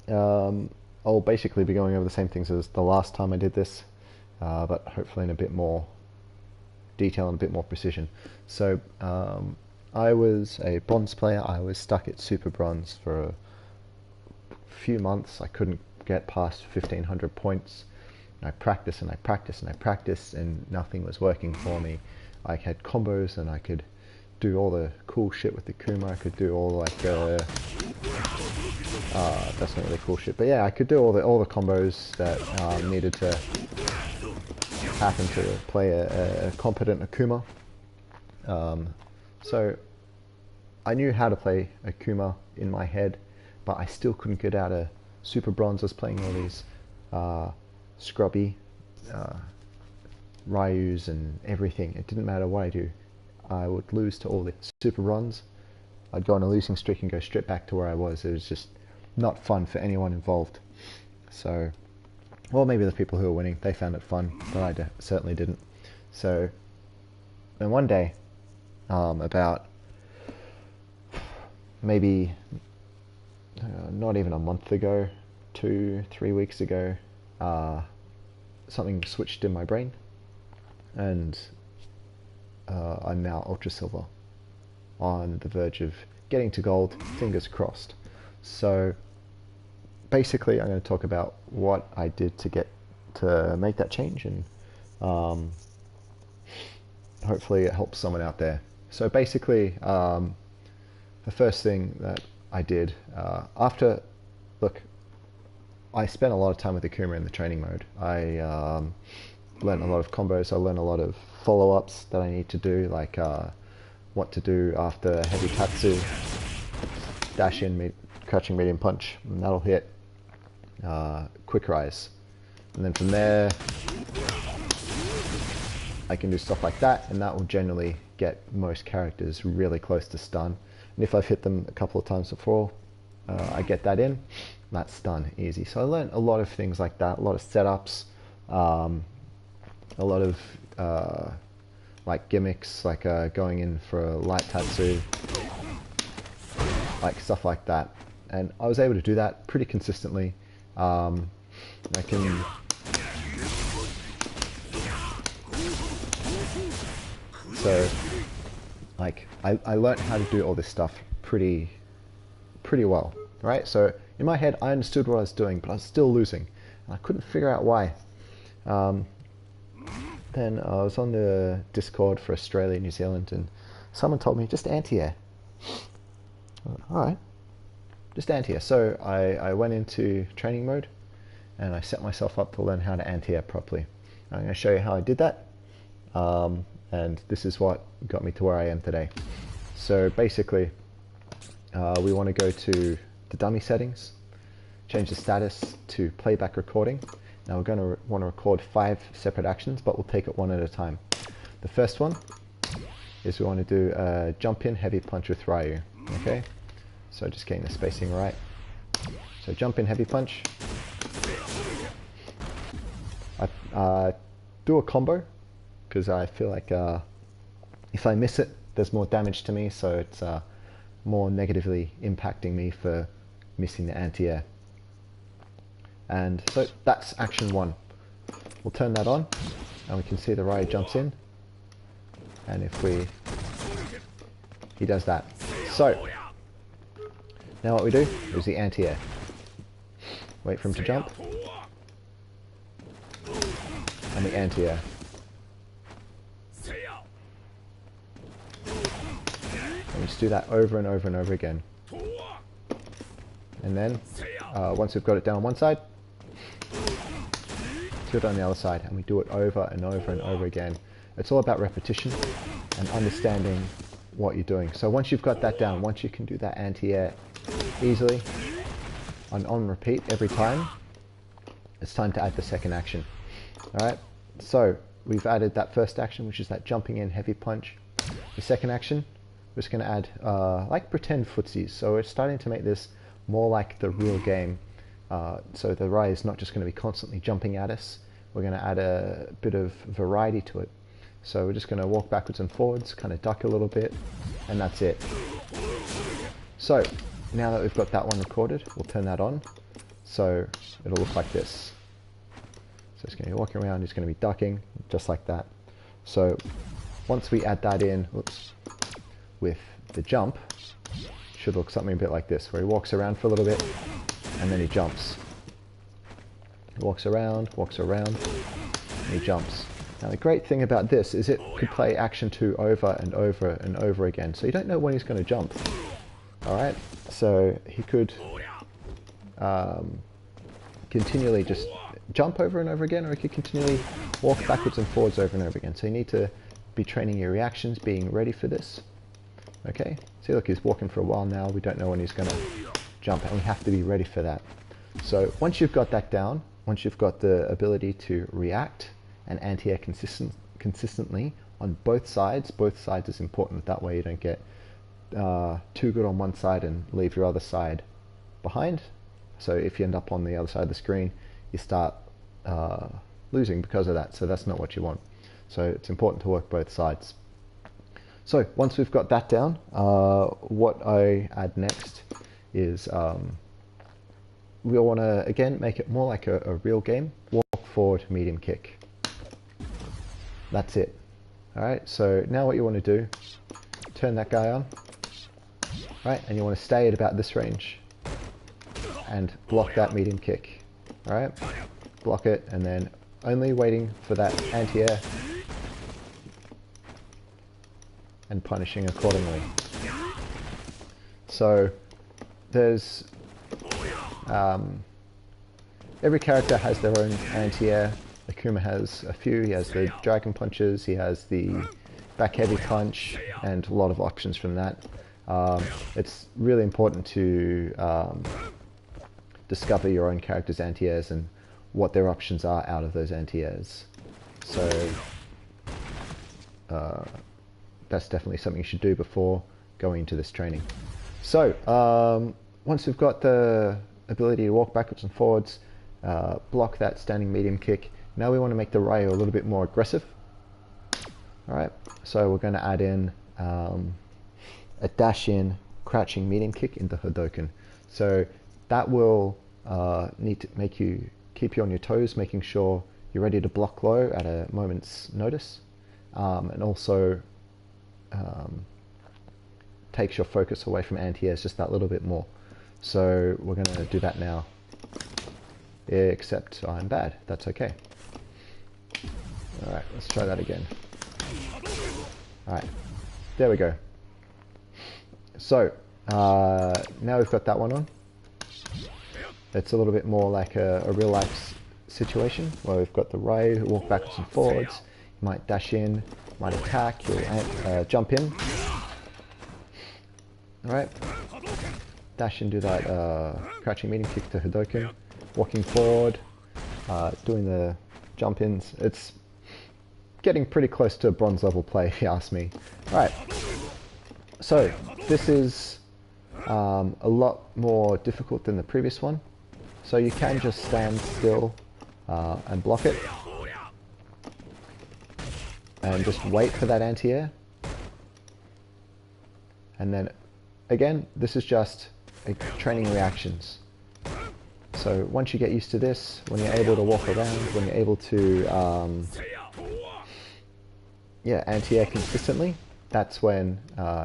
I'll basically be going over the same things as the last time I did this, but hopefully in a bit more detail and a bit more precision. So I was a bronze player. I was stuck at super bronze for a few months. I couldn't get past 1500 points. I practiced and I practiced and I practiced, and nothing was working for me. I had combos and I could do all the cool shit with the Kuma. I could do all like the that's not really cool shit, but yeah, I could do all the combos that needed to happen to play a competent Akuma. So I knew how to play Akuma in my head, but I still couldn't get out of super bronze. I was playing all these scrubby Ryus and everything. It didn't matter what I do. I would lose to all the super bronze. I'd go on a losing streak and go straight back to where I was. It was just not fun for anyone involved. So, well, maybe the people who were winning, they found it fun, but I certainly didn't. So, then one day, about maybe not even a month ago, 2-3 weeks ago, something switched in my brain, and I'm now Ultra Silver, on the verge of getting to gold, fingers crossed. So basically I'm going to talk about what I did to make that change, and hopefully it helps someone out there. So basically the first thing that I did look, I spent a lot of time with the Akuma in the training mode. I learned a lot of combos. I learned a lot of follow-ups that I need to do, like what to do after heavy tatsu, dash in, crouching medium punch, and that'll hit, quick rise. And then from there, I can do stuff like that, and that will generally get most characters really close to stun. And if I've hit them a couple of times before, I get that in, that's stun, easy. So I learned a lot of things like that, a lot of setups, a lot of like gimmicks, like going in for a light tatsu, like stuff like that. And I was able to do that pretty consistently. I can so like I learned how to do all this stuff pretty well, right? So in my head I understood what I was doing, but I was still losing, and I couldn't figure out why. Then I was on the Discord for Australia, New Zealand, and someone told me, just anti-air. Alright, just anti-air. So I went into training mode, and I set myself up to learn how to anti-air properly. I'm going to show you how I did that, and this is what got me to where I am today. So basically, we want to go to the dummy settings, change the status to playback recording. Now we're going to want to record 5 separate actions, but we'll take it one at a time. The first one is we want to do a jump in heavy punch with Ryu. Okay, so just getting the spacing right. So jump in heavy punch. I do a combo because I feel like if I miss it, there's more damage to me, so it's more negatively impacting me for missing the anti-air. And so that's action 1. We'll turn that on, and we can see the Ryu jumps in, and if he does that. So now what we do is the anti-air. Wait for him to jump, and the anti-air. And we just do that over and over and over again. And then once we've got it down on one side, do it on the other side, and we do it over and over and over again. It's all about repetition and understanding what you're doing. So once you've got that down, once you can do that anti-air easily on repeat every time, it's time to add the second action. Alright, so we've added that first action, which is that jumping in heavy punch. The second action, we're just going to add like pretend footsies. So we're starting to make this more like the real game. So the Ryu is not just going to be constantly jumping at us. We're going to add a bit of variety to it. So we're just going to walk backwards and forwards, kind of duck a little bit, and that's it. So now that we've got that one recorded, we'll turn that on. So it'll look like this. So he's going to be walking around, he's going to be ducking, just like that. So once we add that in, oops, with the jump, it should look something a bit like this, where he walks around for a little bit, and then he jumps. He walks around, and he jumps. Now the great thing about this is it could play action 2 over and over and over again, so you don't know when he's going to jump. Alright, so he could continually just jump over and over again, or he could continually walk backwards and forwards over and over again. So you need to be training your reactions, being ready for this. Okay, see, look, he's walking for a while now, we don't know when he's going to jump, and we have to be ready for that. So once you've got that down, once you've got the ability to react and anti-air consistently on both sides is important, that way you don't get too good on one side and leave your other side behind. So if you end up on the other side of the screen, you start losing because of that, so that's not what you want. So it's important to work both sides. So once we've got that down, what I add next is we'll want to again make it more like a real game. Walk forward, medium kick. That's it. Alright, so now what you want to do, turn that guy on, right, and you want to stay at about this range and block that medium kick. Alright, block it, and then only waiting for that anti-air and punishing accordingly. So there's every character has their own anti-air. Akuma has a few. He has the dragon punches, he has the back heavy punch, and a lot of options from that. It's really important to discover your own character's anti-airs and what their options are out of those anti-airs. So that's definitely something you should do before going into this training. So once we've got the ability to walk backwards and forwards, block that standing medium kick, now we want to make the Ryu a little bit more aggressive. Alright, so we're going to add in a dash in crouching medium kick into Hadouken. So that will need to make you keep you on your toes, making sure you're ready to block low at a moment's notice, and also takes your focus away from anti-airs just that little bit more. So we're going to do that now, except I'm bad, that's okay. Alright, let's try that again. Alright, there we go. So now we've got that one on. It's a little bit more like a real life situation where we've got the Ryu who walk backwards and forwards. You might dash in, might attack, you'll jump in. Alright, dash in, do that crouching medium kick to Hadouken, walking forward, doing the jump ins. It's getting pretty close to bronze level play, if you ask me. Alright, so this is a lot more difficult than the previous one. So you can just stand still and block it, and just wait for that anti-air. And then again, this is just training reactions. So once you get used to this, when you're able to walk around, when you're able to anti-air consistently, that's when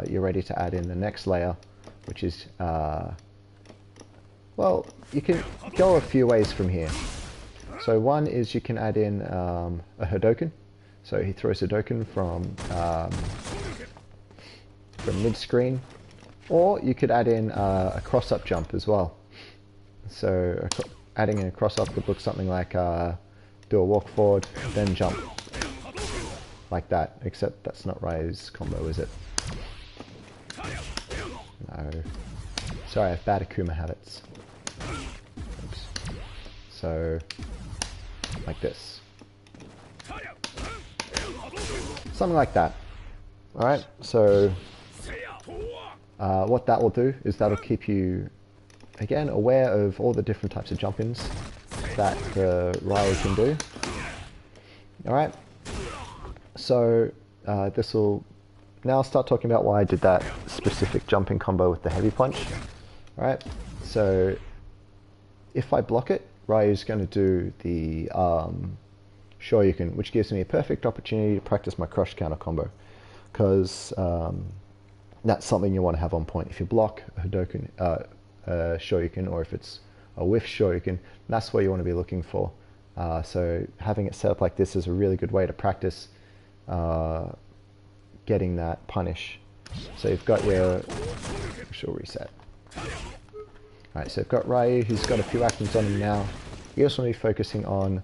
you're ready to add in the next layer, which is well, you can go a few ways from here. So one is you can add in a Hadouken. So he throws Hadouken from mid-screen, or you could add in a cross-up jump as well. So adding in a cross-up would look something like do a walk forward, then jump. Like that, except that's not Ryu's combo, is it? No. Sorry, I have bad Akuma habits. Oops. So, like this. Something like that. Alright, so what that will do is that'll keep you, again, aware of all the different types of jump-ins that Ryu can do. Alright, so this will now start talking about why I did that specific jumping combo with the heavy punch. Alright, so if I block it, Ryu's going to do the Shoryuken, which gives me a perfect opportunity to practice my crush counter combo, because that's something you want to have on point. If you block a Hadoken, Shoryuken, or if it's a whiff Shoryuken, that's what you want to be looking for. So having it set up like this is a really good way to practice getting that punish. So you've got your she'll reset. Alright, so I've got Ryu, who's got a few actions on him now. You just want to be focusing on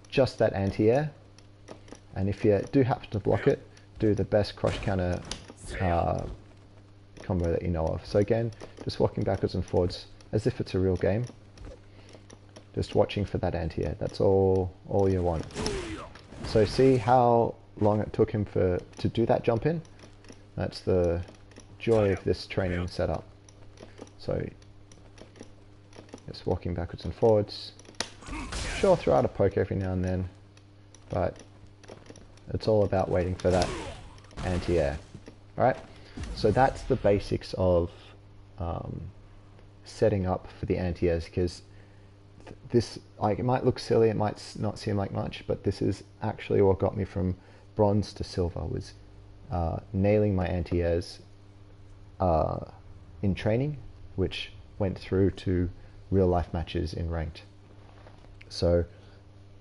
just that anti-air, and if you do happen to block it, do the best crush counter combo that you know of. So again, just walking backwards and forwards as if it's a real game. Just watching for that anti-air, that's all you want. So see how long it took him to do that jump in? That's the joy of this training setup. So just walking backwards and forwards. Sure, throw out a poke every now and then, but it's all about waiting for that anti-air. Alright, so that's the basics of setting up for the anti-airs, because this, like, it might look silly, it might not seem like much, but this is actually what got me from bronze to silver, was nailing my anti-airs in training, which went through to real life matches in ranked. So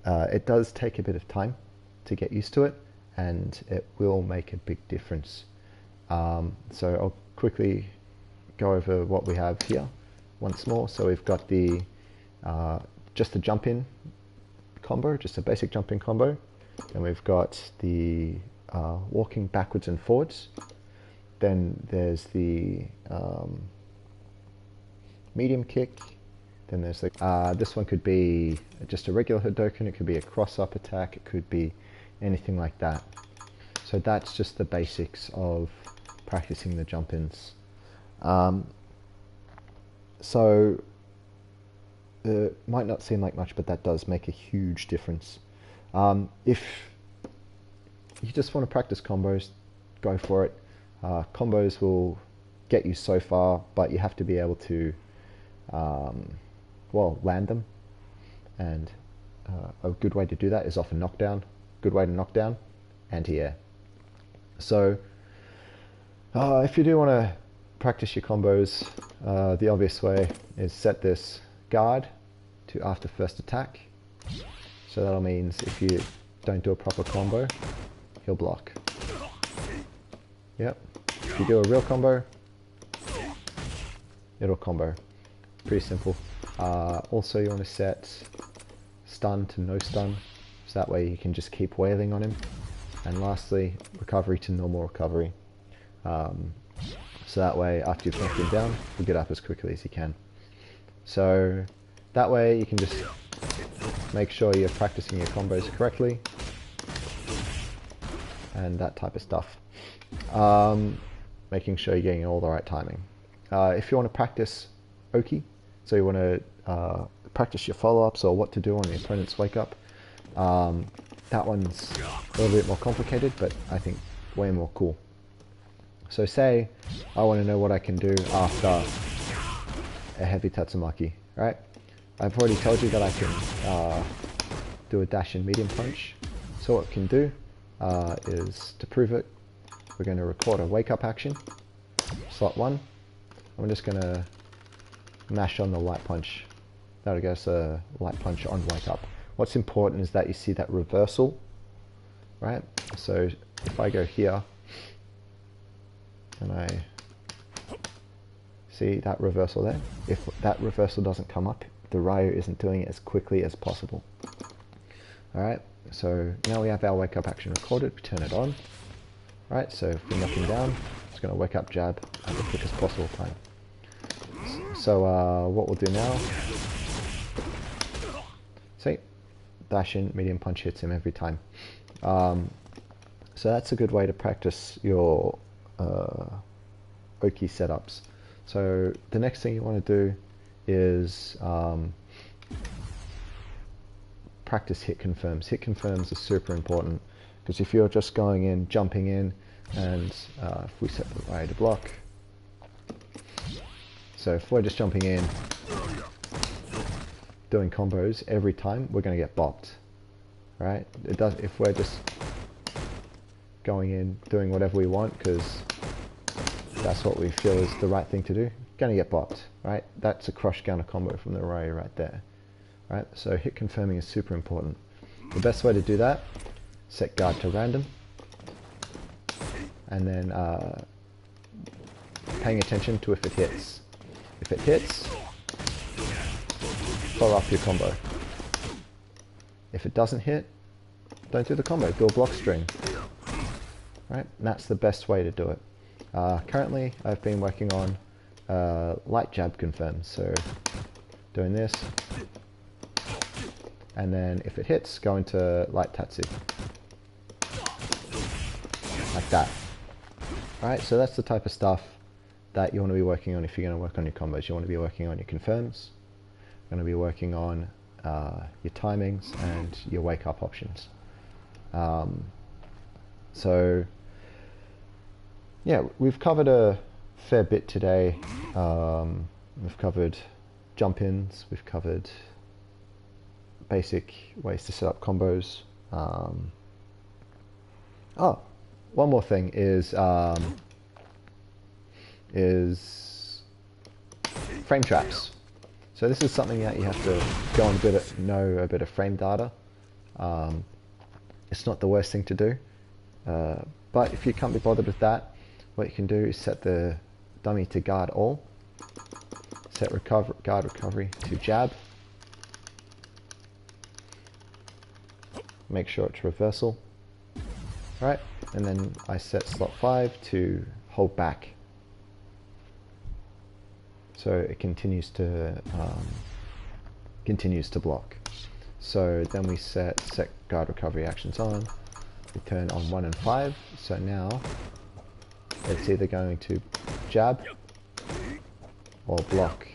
it does take a bit of time to get used to it, and it will make a big difference. So I'll quickly go over what we have here once more. So we've got the just a jump in combo, just a basic jump in combo, and we've got the walking backwards and forwards. Then there's the medium kick. Then there's the, this one could be just a regular Hadoken, it could be a cross-up attack, it could be anything like that. So that's just the basics of practicing the jump-ins. So it might not seem like much, but that does make a huge difference. If you just want to practice combos, go for it. Combos will get you so far, but you have to be able to well, land them, and a good way to do that is off a knockdown. Good way to knock down, anti-air. So if you do want to practice your combos, the obvious way is set this guard to after first attack. So that means if you don't do a proper combo, he'll block. Yep. If you do a real combo, it'll combo. Pretty simple. Also, you want to set stun to no stun, so that way you can just keep wailing on him. And lastly, recovery to normal recovery. So that way, after you've knocked him down, you get up as quickly as you can. So that way you can just make sure you're practicing your combos correctly and that type of stuff. Making sure you're getting all the right timing. If you want to practice Oki, so you want to practice your follow-ups or what to do on the opponent's wake-up, that one's a little bit more complicated, but I think way more cool. So say I want to know what I can do after a heavy Tatsumaki, right? I've already told you that I can do a dash and medium punch. So what we can do is, to prove it, we're going to record a wake-up action, slot 1. I'm just going to mash on the light punch. That'll give us a light punch on wake up. What's important is that you see that reversal, right? So if I go here and I see that reversal there, if that reversal doesn't come up, the Ryu isn't doing it as quickly as possible. Alright, so now we have our wake up action recorded, we turn it on. Right, so if we knock him down, it's going to wake up jab at the quickest possible time. So what we'll do now, see, dash in, medium punch hits him every time. So that's a good way to practice your Oki setups. So the next thing you want to do is practice hit confirms. Hit confirms are super important, because if you're just going in, jumping in, and if we set the Ryu to block, so if we're just jumping in doing combos every time, we're going to get bopped, right? It does if we're just going in doing whatever we want because that's what we feel is the right thing to do. Going to get bopped, right? That's a crush counter combo from the array right there, right? So hit confirming is super important. The best way to do that, set guard to random, and then paying attention to if it hits. If it hits, follow up your combo. If it doesn't hit, don't do the combo, do a block string. Right? And that's the best way to do it. Currently, I've been working on light jab confirms, so doing this, and then if it hits, go into light tatsu. Like that. Alright, so that's the type of stuff that you want to be working on if you're going to work on your combos. You want to be working on your confirms, you're going to be working on your timings and your wake up options. So yeah, we've covered a fair bit today. We've covered jump ins, we've covered basic ways to set up combos. Oh, one more thing is frame traps. So this is something that you have to go and know a bit of frame data. It's not the worst thing to do, but if you can't be bothered with that, what you can do is set the dummy to guard all, set guard recovery to jab, make sure it's reversal, right? And then I set slot 5 to hold back, so it continues to block. So then we set guard recovery actions on. We turn on 1 and 5. So now it's either going to jab or block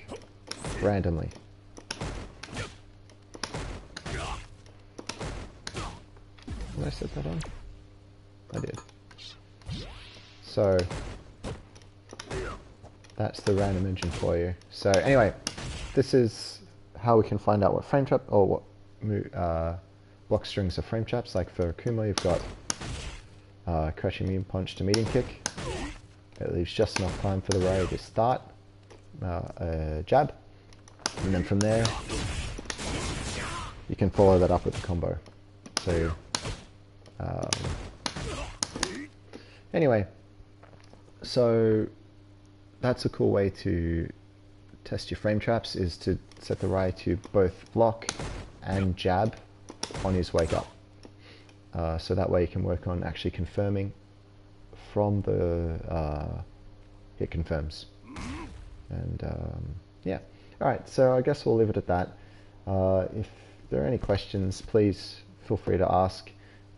randomly. Did I set that on? I did. So that's the random engine for you. So anyway, this is how we can find out what frame trap or what block strings are frame traps. Like for Akuma, you've got crushing medium punch to medium kick. It leaves just enough time for the ray to start jab, and then from there you can follow that up with the combo. So anyway, so that's a cool way to test your frame traps, is to set the Rai to both block and jab on his wake up. So that way you can work on actually confirming from the hit confirms. And yeah, alright, so I guess we'll leave it at that. If there are any questions, please feel free to ask.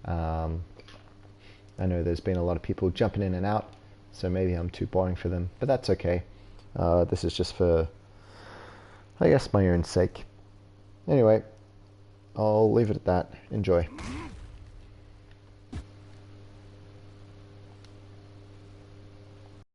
I know there's been a lot of people jumping in and out, so maybe I'm too boring for them, but that's okay. This is just for, I guess, my own sake. Anyway, I'll leave it at that. Enjoy.